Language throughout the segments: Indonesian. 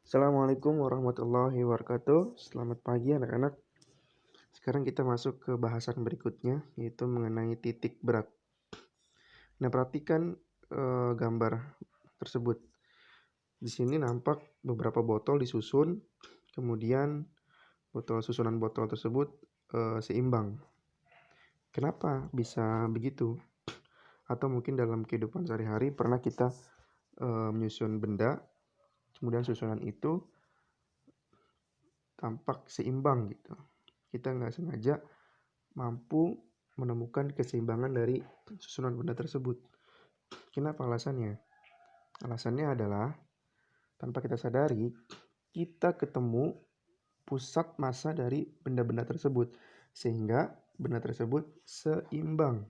Assalamualaikum warahmatullahi wabarakatuh. Selamat pagi anak-anak. Sekarang kita masuk ke bahasan berikutnya, yaitu mengenai titik berat. Nah, perhatikan gambar tersebut. Di sini nampak beberapa botol disusun, kemudian susunan botol tersebut seimbang. Kenapa bisa begitu? Atau mungkin dalam kehidupan sehari-hari pernah kita menyusun benda, kemudian susunan itu tampak seimbang gitu. Kita nggak sengaja mampu menemukan keseimbangan dari susunan benda tersebut. Kenapa alasannya? Alasannya adalah tanpa kita sadari, kita ketemu pusat massa dari benda-benda tersebut, sehingga benda tersebut seimbang.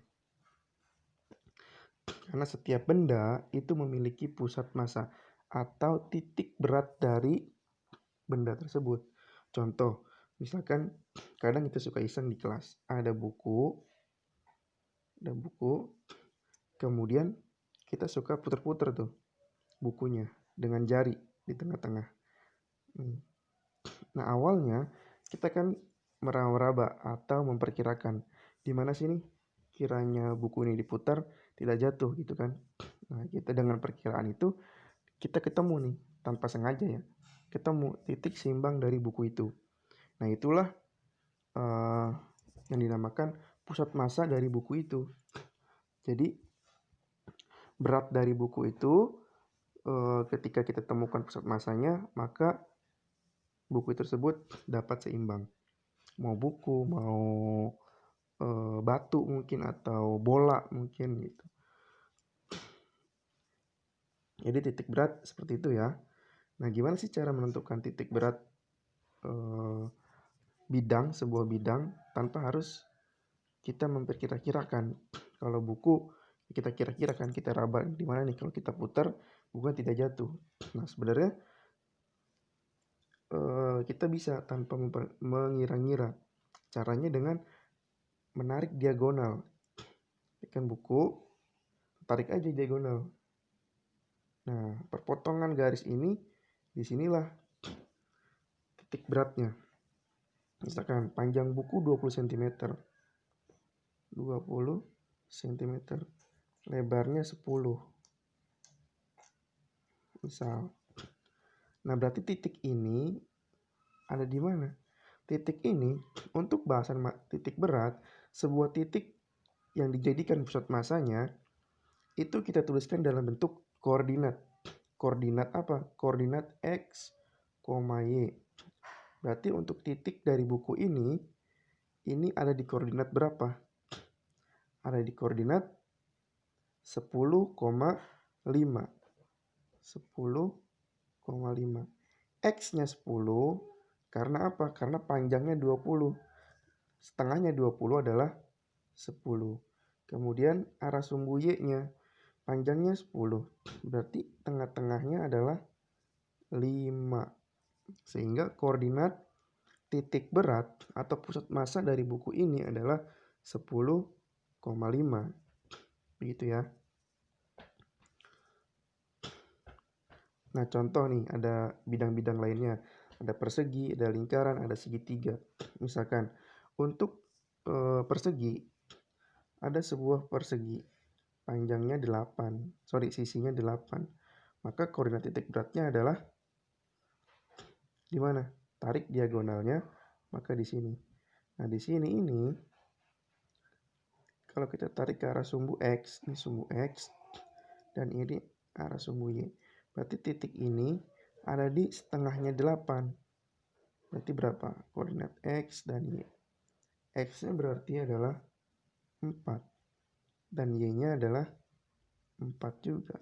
Karena setiap benda itu memiliki pusat massa atau titik berat dari benda tersebut. Contoh, misalkan kadang kita suka iseng di kelas, ada buku, kemudian kita suka puter-puter tuh bukunya dengan jari di tengah-tengah. Nah, awalnya kita kan meraba-raba atau memperkirakan di mana sih nih kiranya buku ini diputar tidak jatuh gitu kan. Nah, kita dengan perkiraan itu kita ketemu nih tanpa sengaja ya, ketemu titik seimbang dari buku itu. Nah, itulah yang dinamakan pusat massa dari buku itu. Jadi berat dari buku itu ketika kita temukan pusat massanya, maka buku tersebut dapat seimbang. Mau buku, mau batu mungkin, atau bola mungkin gitu. Jadi titik berat seperti itu ya. Nah, gimana sih cara menentukan titik berat sebuah bidang tanpa harus kita memperkira-kirakan. Kalau buku kita kira-kirakan, kita raba di mana nih kalau kita putar bukan tidak jatuh. Nah, sebenarnya kita bisa tanpa mengira-ngira. Caranya dengan menarik diagonal. Ikan buku, tarik aja diagonal. Nah, perpotongan garis ini, disinilah titik beratnya. Misalkan panjang buku 20 cm. 20 cm. Lebarnya 10. Misal. Nah, berarti titik ini ada di mana? Titik ini untuk bahasan titik berat, sebuah titik yang dijadikan pusat massanya itu kita tuliskan dalam bentuk koordinat. Koordinat apa? Koordinat X, Y. Berarti untuk titik dari buku ini ada di koordinat berapa? Ada di koordinat 10,5. 10,5. X-nya 10 karena apa? Karena panjangnya 20. Setengahnya 20 adalah 10. Kemudian arah sumbu Y-nya panjangnya 10. Berarti tengah-tengahnya adalah 5. Sehingga koordinat titik berat atau pusat massa dari buku ini adalah 10,5. Begitu ya. Nah, contoh nih ada bidang-bidang lainnya. Ada persegi, ada lingkaran, ada segitiga. Misalkan untuk persegi, ada sebuah persegi panjangnya 8. Sisinya 8. Maka koordinat titik beratnya adalah di mana? Tarik diagonalnya, maka di sini. Nah, di sini ini kalau kita tarik ke arah sumbu X, ini sumbu X, dan ini arah sumbu Y. Berarti titik ini ada di setengahnya 8. Berarti berapa? Koordinat X dan Y. X-nya berarti adalah 4. Dan Y-nya adalah 4 juga.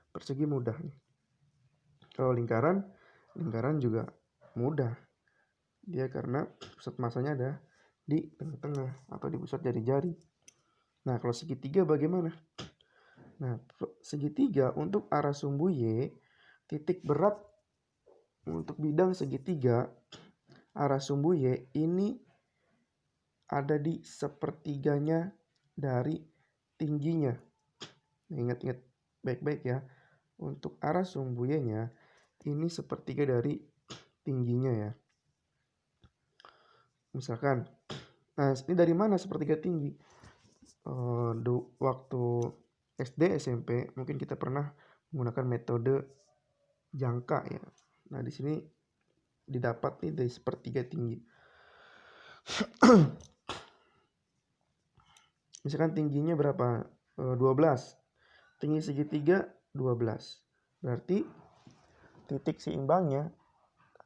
Persegi mudah nih. Kalau lingkaran juga mudah. Dia karena pusat massanya ada di tengah-tengah atau di pusat jari-jari. Nah, kalau segitiga bagaimana? Nah, segitiga untuk arah sumbu Y, titik berat untuk bidang segitiga arah sumbu Y ini ada di sepertiganya dari tingginya. Nah, ingat-ingat baik-baik ya. Untuk arah sumbu Y-nya ini sepertiga dari tingginya ya. Misalkan, nah ini dari mana sepertiga tinggi? Waktu SD, SMP mungkin kita pernah menggunakan metode jangka ya. Nah di sini didapat nih dari sepertiga tinggi. Misalkan tingginya berapa? 12. Tinggi segitiga 12. Berarti titik seimbangnya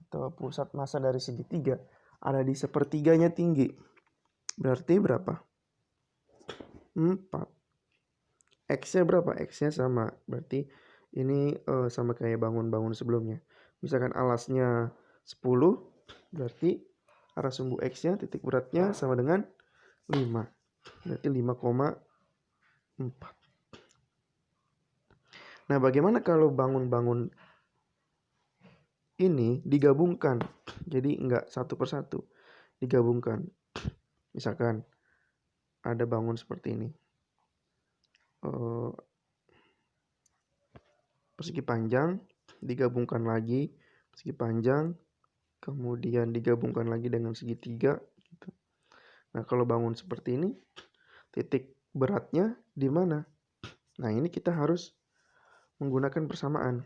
atau pusat massa dari segitiga ada di sepertiganya tinggi. Berarti berapa? 4. X-nya berapa? X-nya sama. Berarti ini sama kayak bangun-bangun sebelumnya. Misalkan alasnya 10, berarti arah sumbu X-nya titik beratnya sama dengan 5. Berarti 5,4. Nah, bagaimana kalau bangun-bangun ini digabungkan? Jadi enggak satu persatu, digabungkan. Misalkan ada bangun seperti ini. Persegi panjang digabungkan lagi, persegi panjang, kemudian digabungkan lagi dengan segitiga. Gitu. Nah, kalau bangun seperti ini, titik beratnya di mana? Nah, ini kita harus menggunakan persamaan.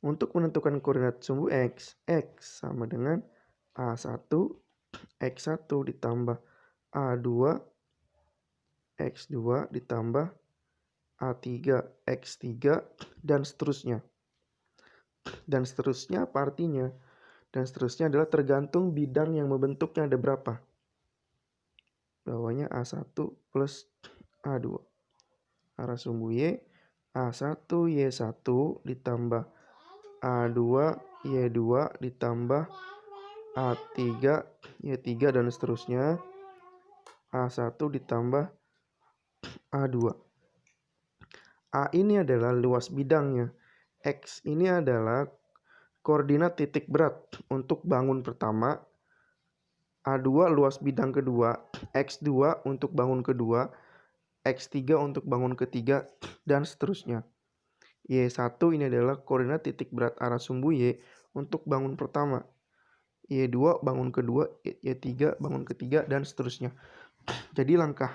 Untuk menentukan koordinat sumbu X, X sama dengan A1, X1 ditambah A2, X2 ditambah A3, X3, dan seterusnya. Dan seterusnya apa artinya? Dan seterusnya adalah tergantung bidang yang membentuknya ada berapa. Bawahnya A1 plus A2. Arah sumbu Y, A1, Y1 ditambah A2, Y2 ditambah A3, Y3 dan seterusnya. A1 ditambah A2. A ini adalah luas bidangnya. X ini adalah koordinat titik berat untuk bangun pertama. A2 luas bidang kedua. X2 untuk bangun kedua. X3 untuk bangun ketiga dan seterusnya. Y1 ini adalah koordinat titik berat arah sumbu Y untuk bangun pertama. Y2 bangun kedua, Y3 bangun ketiga dan seterusnya. Jadi langkah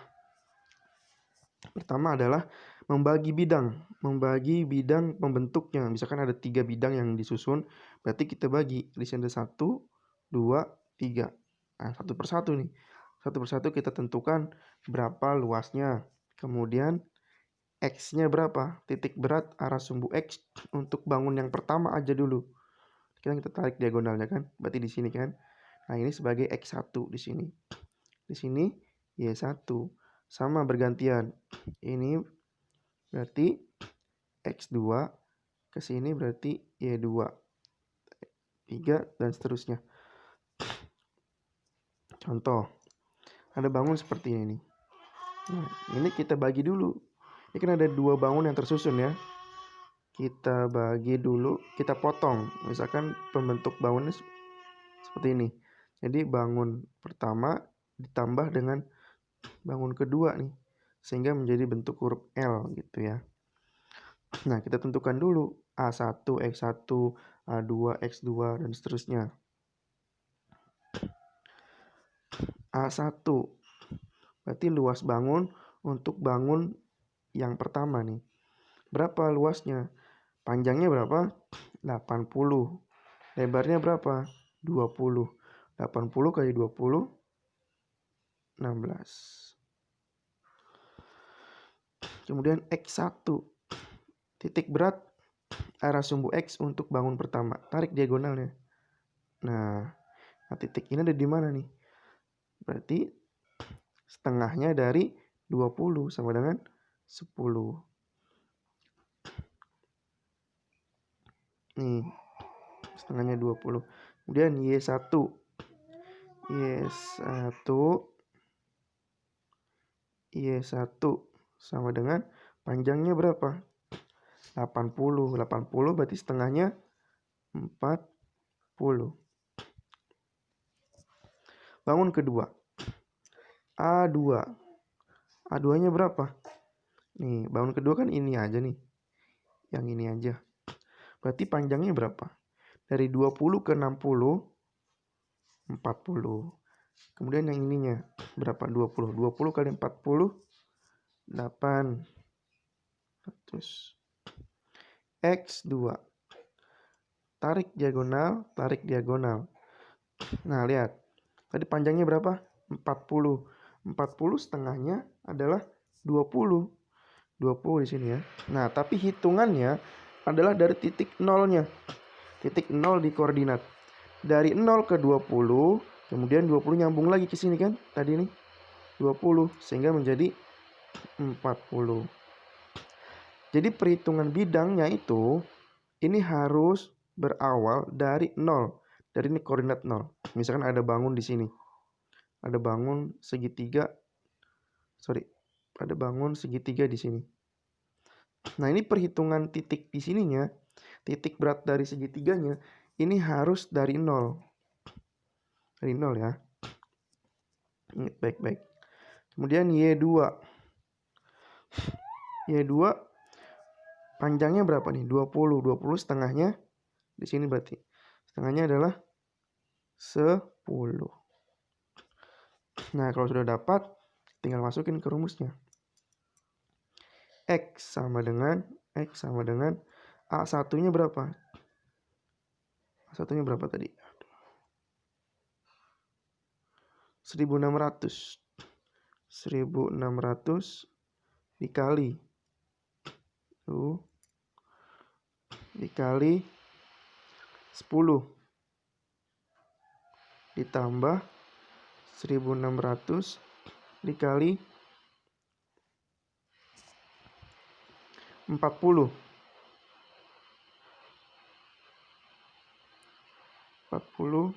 pertama adalah membagi bidang pembentuknya. Misalkan ada 3 bidang yang disusun, berarti kita bagi. Di sini ada 1, 2, 3. Nah, satu persatu nih. Satu persatu kita tentukan berapa luasnya. Kemudian X-nya berapa? Titik berat arah sumbu X untuk bangun yang pertama aja dulu. Kita tarik diagonalnya kan. Berarti di sini kan. Nah, ini sebagai X1 di sini. Di sini Y1 sama bergantian. Ini berarti X2 ke sini berarti Y2. 3 dan seterusnya. Contoh. Ada bangun seperti ini. Nah, ini kita bagi dulu. Ini kan ada 2 bangun yang tersusun ya. Kita bagi dulu, kita potong. Misalkan pembentuk bangunnya seperti ini. Jadi bangun pertama ditambah dengan bangun kedua nih. Sehingga menjadi bentuk huruf L gitu ya. Nah, kita tentukan dulu A1, X1, A2, X2, dan seterusnya. A1 berarti luas bangun untuk bangun yang pertama nih. Berapa luasnya? Panjangnya berapa? 80. Lebarnya berapa? 20. 80 kali 20, 16. Kemudian X1. Titik berat arah sumbu X untuk bangun pertama. Tarik diagonalnya. Nah, titik ini ada di mana nih? Berarti setengahnya dari 20 sama dengan 10. Nih, setengahnya 20. Kemudian Y1. Y1 sama dengan panjangnya berapa? 80. 80 berarti setengahnya 40. Bangun kedua. A2. A2-nya berapa? Nih, bangun kedua kan ini aja nih. Yang ini aja. Berarti panjangnya berapa? Dari 20 ke 60, 40. Kemudian yang ininya berapa? 20. 20 kali 40, 8. Terus X2. Tarik diagonal, tarik diagonal. Nah, lihat. Tadi panjangnya berapa? 40. 40 setengahnya adalah 20. 20 di sini ya. Nah, tapi hitungannya adalah dari titik nolnya. Titik nol di koordinat. Dari 0 ke 20, kemudian 20 nyambung lagi ke sini kan? Tadi nih 20, sehingga menjadi 40. Jadi perhitungan bidangnya itu ini harus berawal dari 0. Dari ini koordinat 0. Misalkan ada bangun di sini. Ada bangun segitiga. Ada bangun segitiga di sini. Nah, ini perhitungan titik di sininya. Titik berat dari segitiganya ini harus dari 0. Dari 0 ya. Ingat baik-baik. Kemudian Y2. Y2 panjangnya berapa nih? 20. 20 setengahnya di sini berarti. Setengahnya adalah 10. Nah, kalau sudah dapat, tinggal masukin ke rumusnya. X sama dengan A1-nya berapa? A1-nya berapa tadi? 1600. 1600 dikali dikali 10 ditambah 1600 dikali 40. 40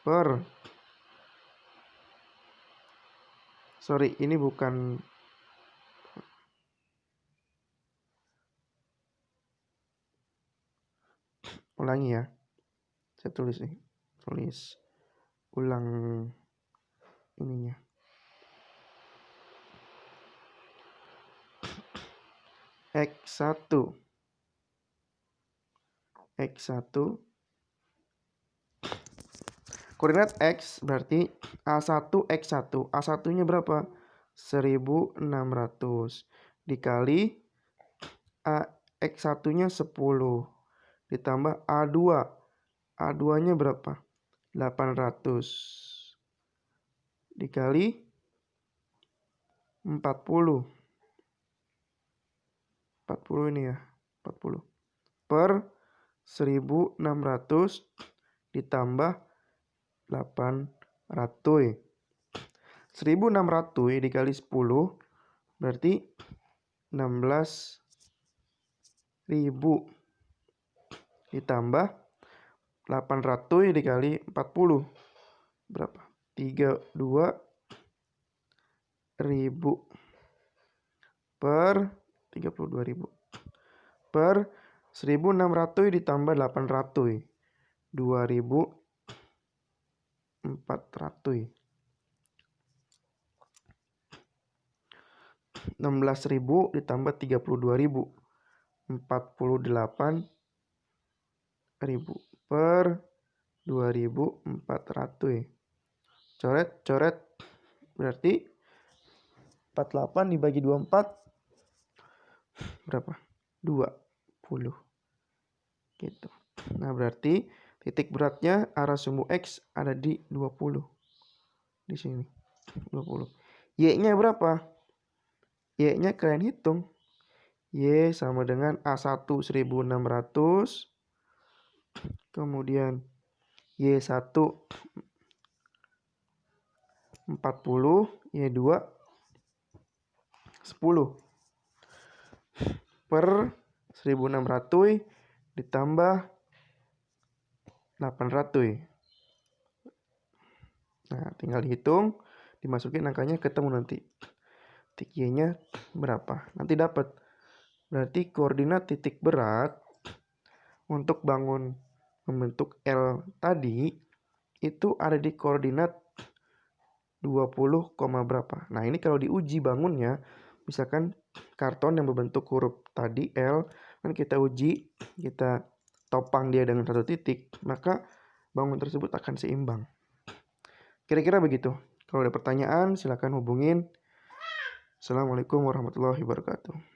per, sorry, ini bukan, ulangi ya, saya tulis nih, tulis ulang ininya. X1 koordinat X berarti A1 X1. A1-nya berapa? 1600 dikali X1-nya 10 ditambah A2. A2-nya berapa? 800 dikali 40. 40 ini ya, 40 per 1600 ditambah 800. 1600 dikali 10 berarti 16.000 ditambah 800 dikali 40 berapa? 32.000 per 32.000 per 1600 ditambah 800 2.400. 16.000 ditambah 32.000 48.000 per 2.400. Coret berarti 48 dibagi 24 berapa? 20 gitu. Nah, berarti titik beratnya arah sumbu X ada di 20. Di sini 20. Y-nya berapa? Y-nya kalian hitung. Y sama dengan A1 1600. Kemudian Y1 40, Y2 10 per 1600 ditambah 800. Nah, tinggal dihitung, dimasukin angkanya, ketemu nanti. Titik Y-nya berapa? Nanti dapat. Berarti koordinat titik berat untuk bangun membentuk L tadi itu ada di koordinat 20, berapa. Nah, ini kalau diuji bangunnya, misalkan karton yang berbentuk huruf tadi L kan kita uji, kita topang dia dengan satu titik, maka bangun tersebut akan seimbang. Kira-kira begitu. Kalau ada pertanyaan, silakan hubungin. Assalamualaikum warahmatullahi wabarakatuh.